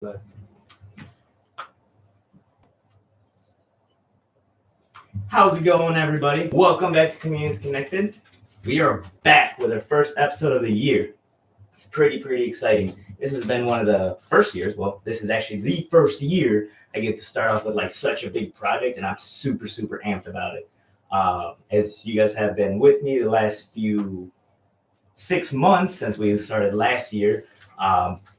But how's it going, everybody? Welcome back to Communities Connected. We are back with our first episode of the year. It's pretty exciting. This has been one of the first years. Well, this is actually the first year I get to start off with like such a big project, and I'm super amped about it. As you guys have been with me the last few 6 months since we started last year.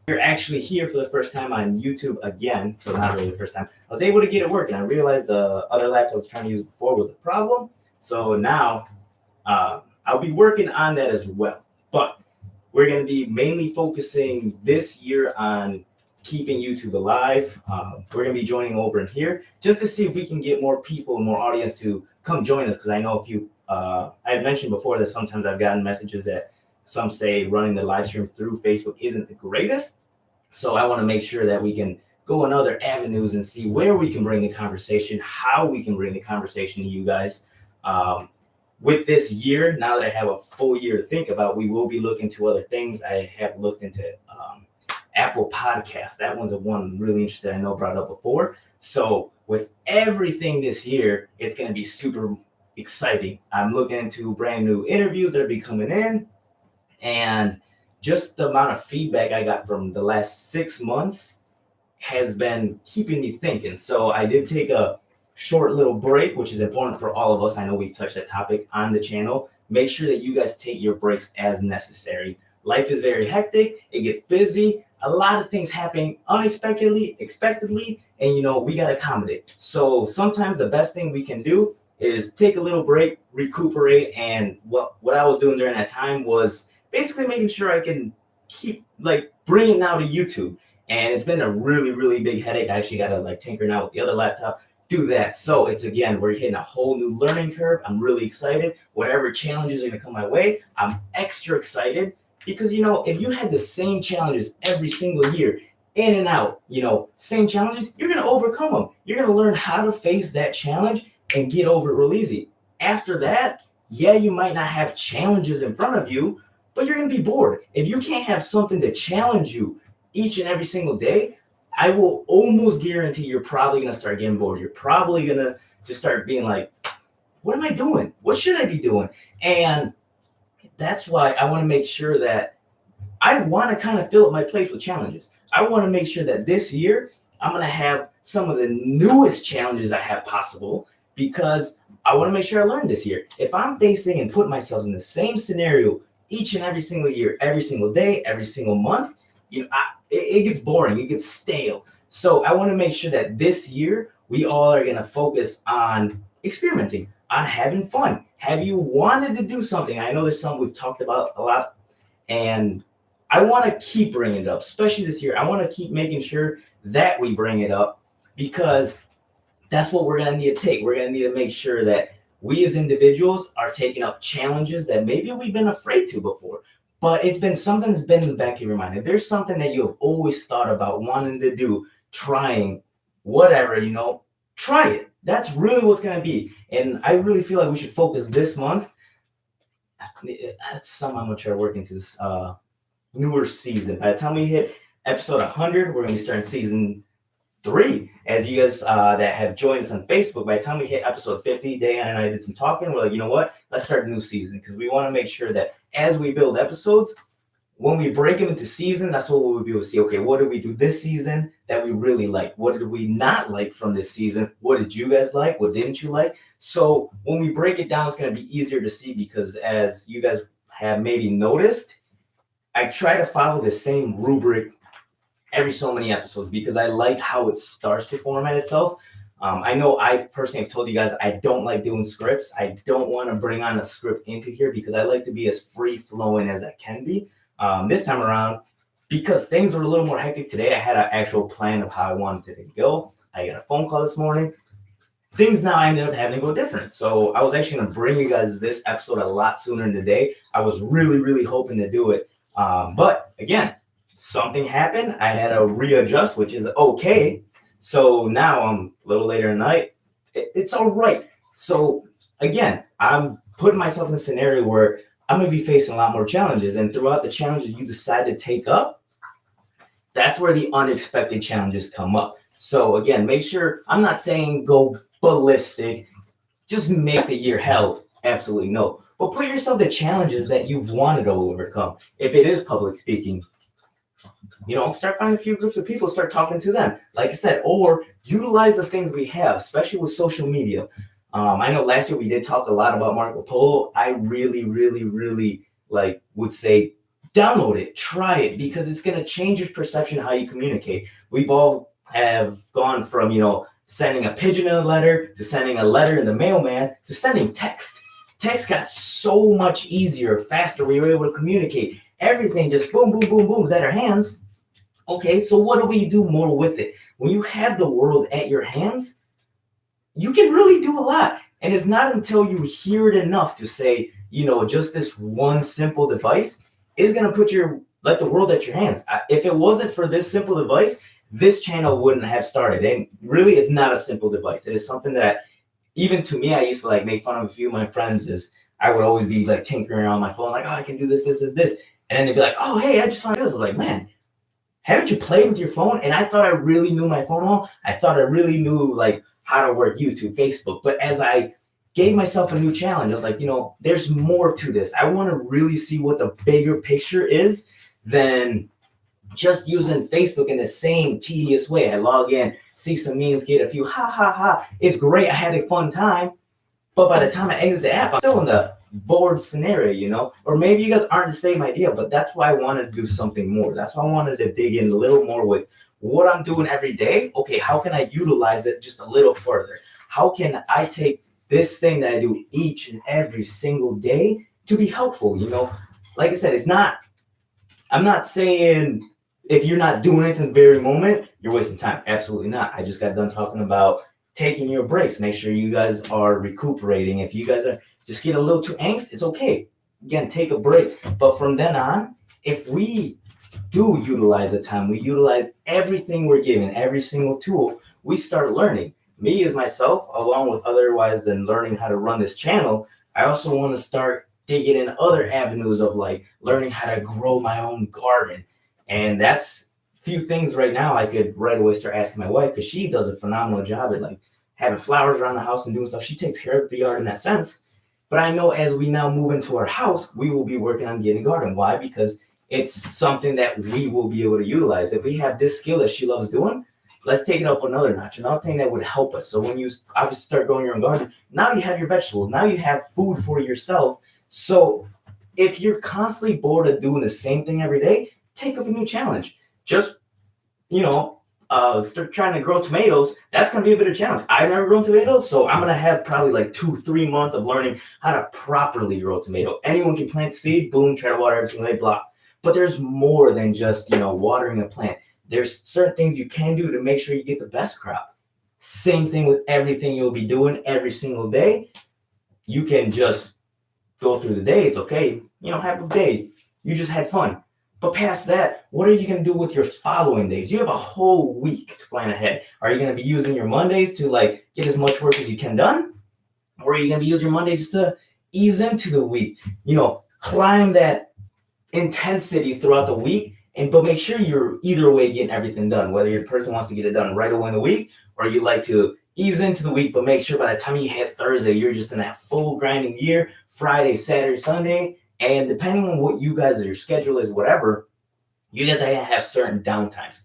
We're actually here for the first time on YouTube again, so not really the first time. I was able to get it working. I realized the other laptop I was trying to use before was a problem, so now I'll be working on that as well. But we're going to be mainly focusing this year on keeping YouTube alive. We're going to be joining over in here just to see if we can get more people, more audience to come join us. Because I know I had mentioned before that sometimes I've gotten messages that some say running the live stream through Facebook isn't the greatest. So I want to make sure that we can go in other avenues and see where we can bring the conversation, how we can bring the conversation to you guys. With this year, now that I have a full year to think about, we will be looking to other things. I have looked into Apple Podcasts. That one's one really interesting. I know brought up before. So with everything this year, it's going to be super exciting. I'm looking into brand new interviews that will be coming in. And just the amount of feedback I got from the last 6 months has been keeping me thinking. So I did take a short little break, which is important for all of us. I know we've touched that topic on the channel. Make sure that you guys take your breaks as necessary. Life is very hectic. It gets busy. A lot of things happen unexpectedly, expectedly, and we got to accommodate. So sometimes the best thing we can do is take a little break, recuperate. And what I was doing during that time was basically making sure I can keep bringing now to YouTube. And it's been a really big headache. I actually got to tinker now with the other laptop, do that. So we're hitting a whole new learning curve. I'm really excited. Whatever challenges are going to come my way, I'm extra excited because, if you had the same challenges every single year, in and out, same challenges, you're going to overcome them. You're going to learn how to face that challenge and get over it real easy. After that, yeah, you might not have challenges in front of you, but you're going to be bored. If you can't have something to challenge you each and every single day, I will almost guarantee you're probably going to start getting bored. You're probably going to just start being like, what am I doing? What should I be doing? And that's why I want to make sure that I want to kind of fill up my plate with challenges. I want to make sure that this year I'm going to have some of the newest challenges I have possible because I want to make sure I learn this year. If I'm facing and putting myself in the same scenario each and every single year, every single day, every single month, it gets boring, it gets stale. So I want to make sure that this year we all are going to focus on experimenting, on having fun. Have you wanted to do something? I know there's something we've talked about a lot, and I want to keep bringing it up, especially this year. I want to keep making sure that we bring it up because that's what we're going to need to take. We're going to need to make sure that we as individuals are taking up challenges that maybe we've been afraid to before. But it's been something that's been in the back of your mind. If there's something that you have always thought about wanting to do, trying, whatever, try it. That's really what's going to be. And I really feel like we should focus this month. That's something I'm going to try to work into this newer season. By the time we hit episode 100, we're going to be starting season 3. As you guys that have joined us on Facebook, by the time we hit episode 50, Dan and I did some talking. We're like, you know what? Let's start a new season because we want to make sure that as we build episodes, when we break them into season, that's what we'll be able to see. Okay, what did we do this season that we really like? What did we not like from this season? What did you guys like? What didn't you like? So when we break it down, it's going to be easier to see because as you guys have maybe noticed, I try to follow the same rubric every so many episodes because I like how it starts to format itself. I know I personally have told you guys I don't like doing scripts. I don't want to bring on a script into here because I like to be as free-flowing as I can be. This time around, because things were a little more hectic today, I had an actual plan of how I wanted it to go. I got a phone call this morning. Things now I ended up having to go different. So I was actually going to bring you guys this episode a lot sooner in the day. I was really hoping to do it. But again, something happened. I had to readjust, which is okay. So now I'm a little later at night. It's all right. So again, I'm putting myself in a scenario where I'm going to be facing a lot more challenges. And throughout the challenges you decide to take up, That's where the unexpected challenges come up. So again, make sure, I'm not saying go ballistic, just make the year hell. Absolutely no. But put yourself the challenges that you've wanted to overcome. If it is public speaking, start finding a few groups of people, start talking to them. Like I said, or utilize the things we have, especially with social media. I know last year we did talk a lot about Marco Polo. I really, really, really would say download it, try it, because it's going to change your perception of how you communicate. We've all have gone from, sending a pigeon in a letter to sending a letter in the mailman to sending text. Text got so much easier, faster. We were able to communicate. Everything just boom, boom, boom, boom is at our hands. Okay, so what do we do more with it? When you have the world at your hands, you can really do a lot. And it's not until you hear it enough to say, just this one simple device is going to put the world at your hands. If it wasn't for this simple device, this channel wouldn't have started. And really, it's not a simple device. It is something that, even to me, I used to make fun of a few of my friends. Is I would always be tinkering around my phone, I can do this, this, this, this. And then they'd be like, oh, hey, I just found this. I'm like, man, haven't you played with your phone? And I thought I really knew my phone all. I thought I really knew how to work YouTube, Facebook. But as I gave myself a new challenge, I was like, there's more to this. I want to really see what the bigger picture is than just using Facebook in the same tedious way. I log in, see some memes, get a few ha ha ha. It's great. I had a fun time. But by the time I exit the app, I'm still in the bored scenario, or maybe you guys aren't the same idea, but that's why I wanted to do something more. That's why I wanted to dig in a little more with what I'm doing every day. Okay, how can I utilize it just a little further? How can I take this thing that I do each and every single day to be helpful? Like I said, I'm not saying if you're not doing it in the very moment, you're wasting time. Absolutely not. I just got done talking about taking your breaks. Make sure you guys are recuperating. If you guys are just getting a little too angst, it's okay. Again, take a break. But from then on, if we do utilize the time, we utilize everything we're given, every single tool, we start learning. Me as myself, along with otherwise than learning how to run this channel, I also want to start digging in other avenues of learning how to grow my own garden. And that's few things right now I could right away start asking my wife, because she does a phenomenal job at having flowers around the house and doing stuff. She takes care of the yard in that sense. But I know as we now move into our house, we will be working on getting a garden. Why? Because it's something that we will be able to utilize. If we have this skill that she loves doing, let's take it up another notch. Another thing that would help us. So when you obviously start growing your own garden, now you have your vegetables. Now you have food for yourself. So if you're constantly bored of doing the same thing every day, take up a new challenge. Just, start trying to grow tomatoes. That's going to be a bit of a challenge. I've never grown tomatoes, so I'm going to have probably 2-3 months of learning how to properly grow a tomato. Anyone can plant seed, boom, try to water every single day, blah. But there's more than just, watering a plant. There's certain things you can do to make sure you get the best crop. Same thing with everything you'll be doing every single day. You can just go through the day. It's okay. Have a day. You just had fun. But past that, what are you going to do with your following days? You have a whole week to plan ahead. Are you going to be using your Mondays to get as much work as you can done? Or are you going to be using your Monday just to ease into the week? Climb that intensity throughout the week, but make sure you're either way getting everything done. Whether your person wants to get it done right away in the week, or you like to ease into the week, but make sure by the time you hit Thursday, you're just in that full grinding gear, Friday, Saturday, Sunday. And depending on what you guys, your schedule is, whatever, you guys are going to have certain downtimes.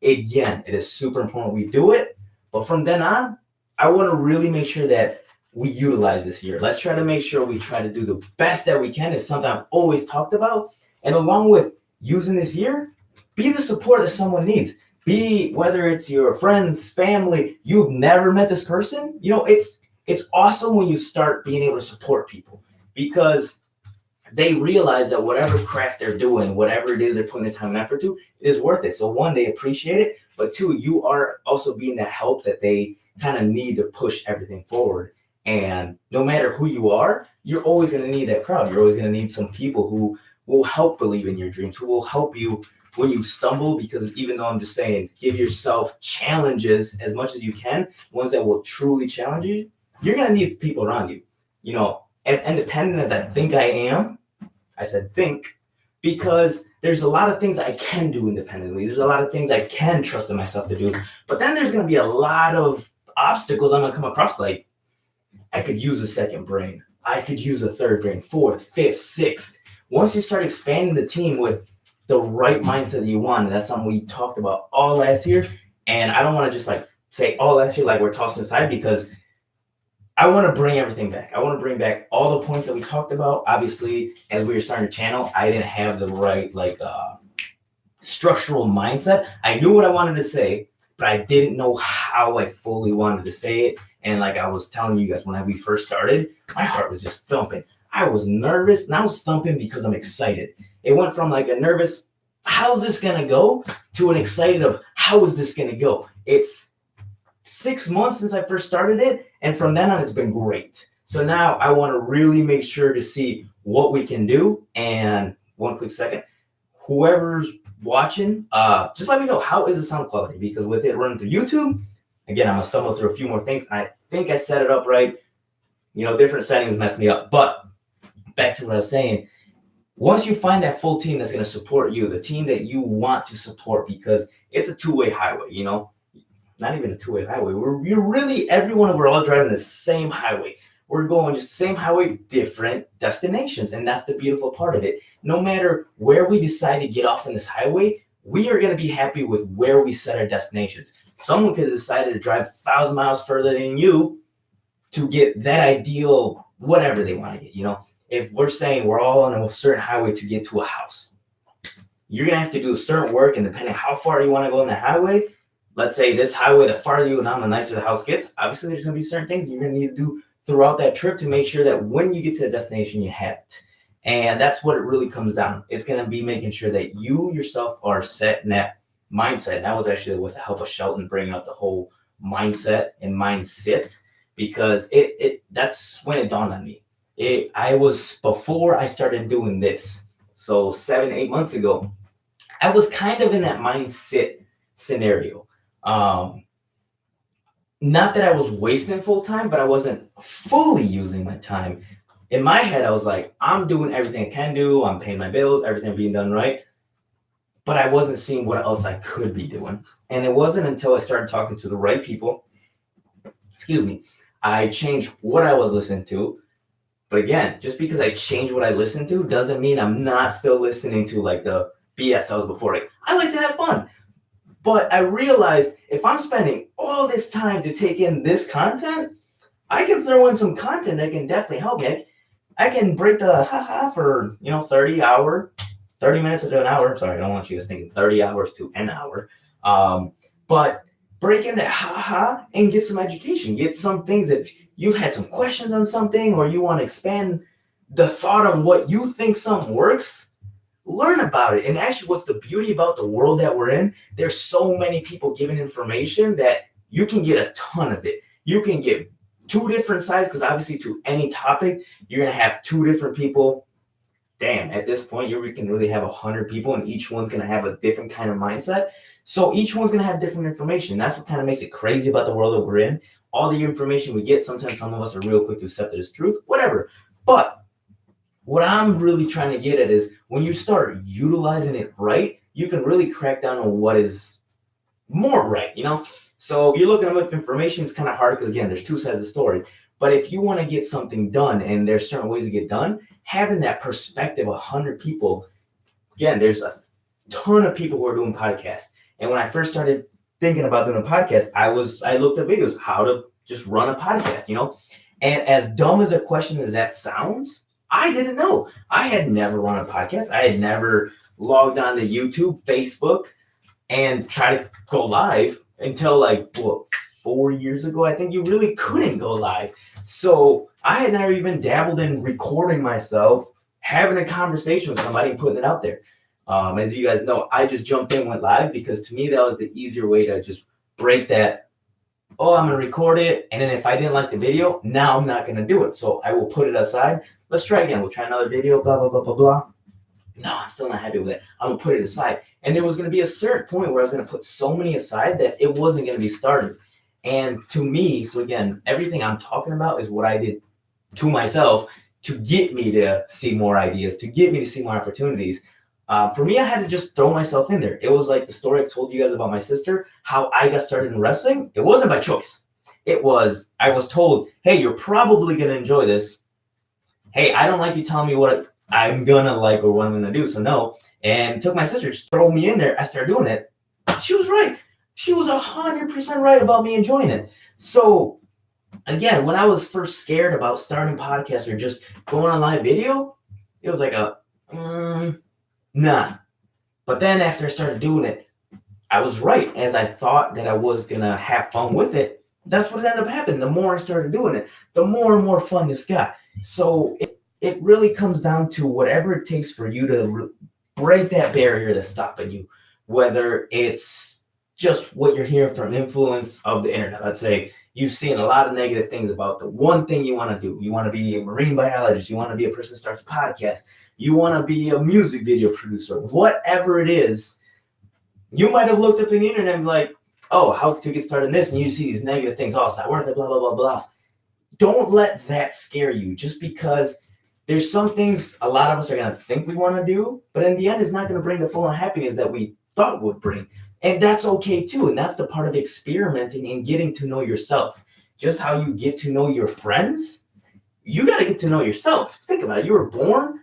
Again, it is super important we do it. But from then on, I want to really make sure that we utilize this year. Let's try to make sure we try to do the best that we can. It's something I've always talked about. And along with using this year, be the support that someone needs. Be, whether it's your friends, family, you've never met this person. It's awesome when you start being able to support people, because they realize that whatever craft they're doing, whatever it is they're putting the time and effort to, is worth it. So one, they appreciate it, but two, you are also being that help that they kind of need to push everything forward. And no matter who you are, you're always going to need that crowd. You're always going to need some people who will help believe in your dreams, who will help you when you stumble. Because even though I'm just saying, give yourself challenges as much as you can, ones that will truly challenge you, you're going to need people around you. As independent as I think I am, I said think, because there's a lot of things I can do independently. There's a lot of things I can trust in myself to do. But then there's going to be a lot of obstacles I'm going to come across. Like, I could use a second brain. I could use a third brain, fourth, fifth, sixth. Once you start expanding the team with the right mindset that you want, and that's something we talked about all last year. And I don't want to just like say all last year like we're tossing aside, because I want to bring everything back. I want to bring back all the points that we talked about. Obviously, as we were starting the channel, I didn't have the right structural mindset. I knew what I wanted to say, but I didn't know how I fully wanted to say it. And like I was telling you guys, when we first started, my heart was just thumping. I was nervous, and I was thumping because I'm excited. It went from like a nervous, how's this going to go, to an excited of, how is this going to go? It's 6 months since I first started it, and from then on, it's been great. So now I want to really make sure to see what we can do. And one quick second, whoever's watching, just let me know, how is the sound quality? Because with it running through YouTube, again, I'm gonna stumble through a few more things. I think I set it up right. Different settings messed me up. But back to what I was saying, once you find that full team that's gonna support you, the team that you want to support, because it's a two-way highway, not even a two-way highway. We're all driving the same highway. We're going just the same highway, different destinations. And that's the beautiful part of it. No matter where we decide to get off in this highway, we are going to be happy with where we set our destinations. Someone could have decided to drive 1,000 miles further than you to get that ideal, whatever they want to get. If we're saying we're all on a certain highway to get to a house, you're going to have to do certain work. And depending on how far you want to go on the highway, let's say this highway, the farther you go down, the nicer the house gets. Obviously, there's going to be certain things you're going to need to do throughout that trip to make sure that when you get to the destination, you have it. And that's what it really comes down. It's going to be making sure that you yourself are set in that mindset. And that was actually with the help of Shelton bringing up the whole mindset and mindset, because that's when it dawned on me. Before I started doing this, so 7-8 months ago, I was kind of in that mindset scenario. Not that I was wasting full time, but I wasn't fully using my time. In my head, I was like, I'm doing everything I can do. I'm paying my bills, everything being done right. But I wasn't seeing what else I could be doing. And it wasn't until I started talking to the right people, I changed what I was listening to. But again, just because I changed what I listened to doesn't mean I'm not still listening to like the BS I was before. Like, I like to have fun. But I realized if I'm spending all this time to take in this content, I can throw in some content that can definitely help me. I can break the for 30 minutes to an hour. Sorry, I don't want you guys thinking 30 hours to an hour. But break in that and get some education. Get some things. If you've had some questions on something, or you want to expand the thought on what you think something works, learn about it. And actually, what's the beauty about the world that we're in? There's so many people giving information that you can get a ton of it. You can get two different sides, because obviously to any topic, you're going to have two different people. Damn, at this point, we can really have 100 people, and each one's going to have a different kind of mindset. So each one's going to have different information. That's what kind of makes it crazy about the world that we're in. All the information we get, sometimes some of us are real quick to accept it as truth, whatever. But what I'm really trying to get at is when you start utilizing it right, you can really crack down on what is more right, So if you're looking up information, it's kind of hard because, again, there's two sides of the story. But if you want to get something done, and there's certain ways to get done, having that perspective, 100 people, again, there's a ton of people who are doing podcasts. And when I first started thinking about doing a podcast, I looked at videos, how to just run a podcast, And as dumb as a question as that sounds, I didn't know. I had never run a podcast. I had never logged on to YouTube, Facebook, and tried to go live until 4 years ago. I think you really couldn't go live. So I had never even dabbled in recording myself, having a conversation with somebody and putting it out there. As you guys know, I just jumped in, went live, because to me, that was the easier way to just break that. Oh, I'm going to record it. And then if I didn't like the video, now I'm not going to do it. So I will put it aside. Let's try again. We'll try another video, blah, blah, blah, blah, blah. No, I'm still not happy with it. I'm going to put it aside. And there was going to be a certain point where I was going to put so many aside that it wasn't going to be started. And to me, so again, everything I'm talking about is what I did to myself to get me to see more ideas, to get me to see more opportunities. For me, I had to just throw myself in there. It was like the story I've told you guys about my sister, how I got started in wrestling. It wasn't by choice. I was told, hey, you're probably going to enjoy this. Hey, I don't like you telling me what I'm going to like or what I'm going to do. So no. And took my sister, just throw me in there. I started doing it. She was right. She was 100% right about me enjoying it. So again, when I was first scared about starting podcasts or just going on live video, it was like nah. But then after I started doing it, I was right. As I thought that I was going to have fun with it, that's what ended up happening. The more I started doing it, the more and more fun this got. So it really comes down to whatever it takes for you to break that barrier that's stopping you, whether it's just what you're hearing from influence of the internet. Let's say you've seen a lot of negative things about the one thing you want to do. You want to be a marine biologist. You want to be a person that starts a podcast. You want to be a music video producer. Whatever it is, you might have looked up in the internet and be like, oh, how to get started in this? And you see these negative things. Oh, it's not worth it, blah, blah, blah, blah. Don't let that scare you just because there's some things a lot of us are going to think we want to do, but in the end, it's not going to bring the full on happiness that we thought it would bring. And that's okay too. And that's the part of experimenting and getting to know yourself. Just how you get to know your friends, you got to get to know yourself. Think about it. You were born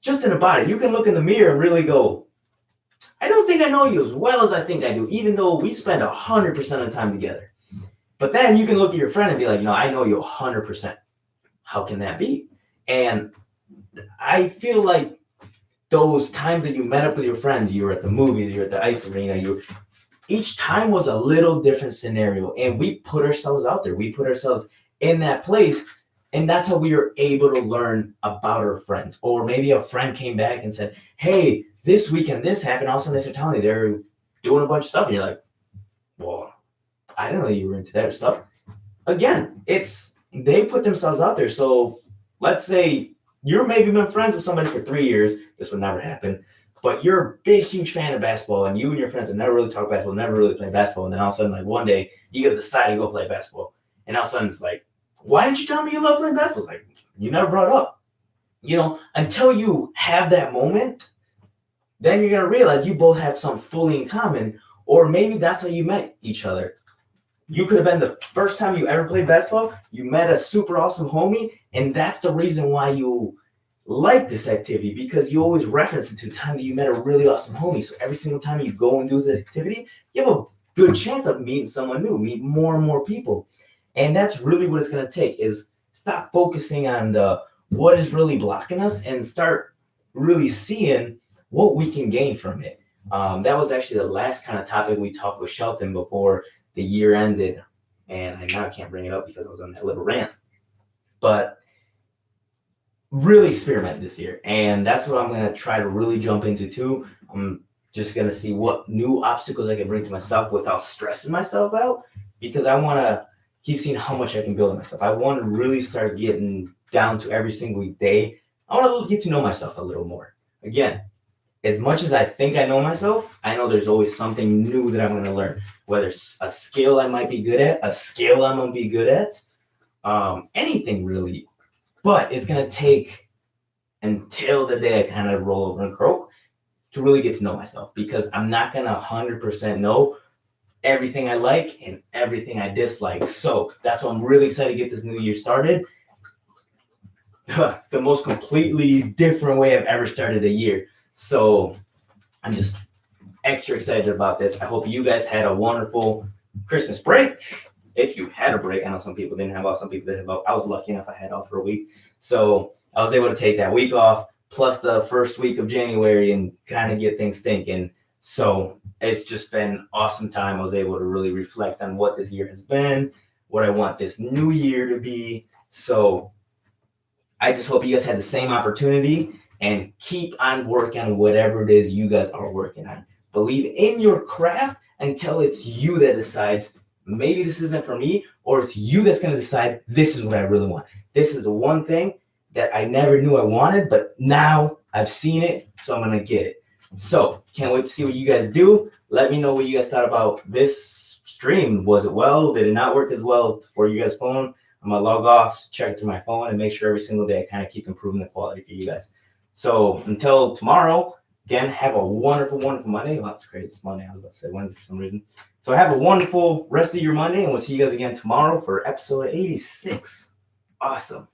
just in a body. You can look in the mirror and really go, I don't think I know you as well as I think I do, even though we spend 100% of the time together. But then you can look at your friend and be like, I know you 100%. How can that be? And I feel like those times that you met up with your friends, you were at the movies, you're at the ice arena, each time was a little different scenario. And we put ourselves out there. We put ourselves in that place. And that's how we were able to learn about our friends. Or maybe a friend came back and said, hey, this weekend this happened. All of a sudden they start telling you they're doing a bunch of stuff. And you're like, well, I didn't know you were into that stuff. Again, they put themselves out there. So let's say you're maybe been friends with somebody for 3 years. This would never happen. But you're a big, huge fan of basketball, and you and your friends have never really talked basketball, never really played basketball. And then all of a sudden, like one day, you guys decide to go play basketball. And all of a sudden, it's like, why didn't you tell me you love playing basketball? It's like, you never brought it up. Until you have that moment, then you're going to realize you both have something fully in common. Or maybe that's how you met each other. You could have been the first time you ever played basketball. You met a super awesome homie, and that's the reason why you like this activity, because you always reference it to the time that you met a really awesome homie. So every single time you go and do this activity, you have a good chance of meeting someone new, meet more and more people. And that's really what it's going to take, is stop focusing on what is really blocking us and start really seeing what we can gain from it. That was actually the last kind of topic we talked with Shelton before the year ended. And I now can't bring it up because I was on that little rant. But really experiment this year. And that's what I'm going to try to really jump into too. I'm just going to see what new obstacles I can bring to myself without stressing myself out, because I want to keep seeing how much I can build myself. I want to really start getting down to every single day. I want to get to know myself a little more. Again, as much as I think I know myself, I know there's always something new that I'm going to learn, whether it's a skill I might be good at, a skill I'm going to be good at, anything really. But it's going to take until the day I kind of roll over and croak to really get to know myself, because I'm not going to 100% know everything I like and everything I dislike. So that's why I'm really excited to get this new year started. It's the most completely different way I've ever started a year. So I'm just extra excited about this. I hope you guys had a wonderful Christmas break. If you had a break, I know some people didn't have off, some people didn't have off. I was lucky enough I had off for a week. So I was able to take that week off, plus the first week of January, and kind of get things thinking. So it's just been an awesome time. I was able to really reflect on what this year has been, what I want this new year to be. So I just hope you guys had the same opportunity and keep on working on whatever it is you guys are working on. Believe in your craft until it's you that decides, maybe this isn't for me, or it's you that's going to decide, this is what I really want. This is the one thing that I never knew I wanted, but now I've seen it, so I'm going to get it. So can't wait to see what you guys do. Let me know what you guys thought about this stream. Was it well? Did it not work as well for you guys' phone? I'm going to log off, check it through my phone, and make sure every single day I kind of keep improving the quality for you guys. So until tomorrow, Again, have a wonderful, wonderful Monday. Well, that's crazy. It's Monday. I was about to say Wednesday for some reason. So have a wonderful rest of your Monday, and we'll see you guys again tomorrow for episode 86. Awesome.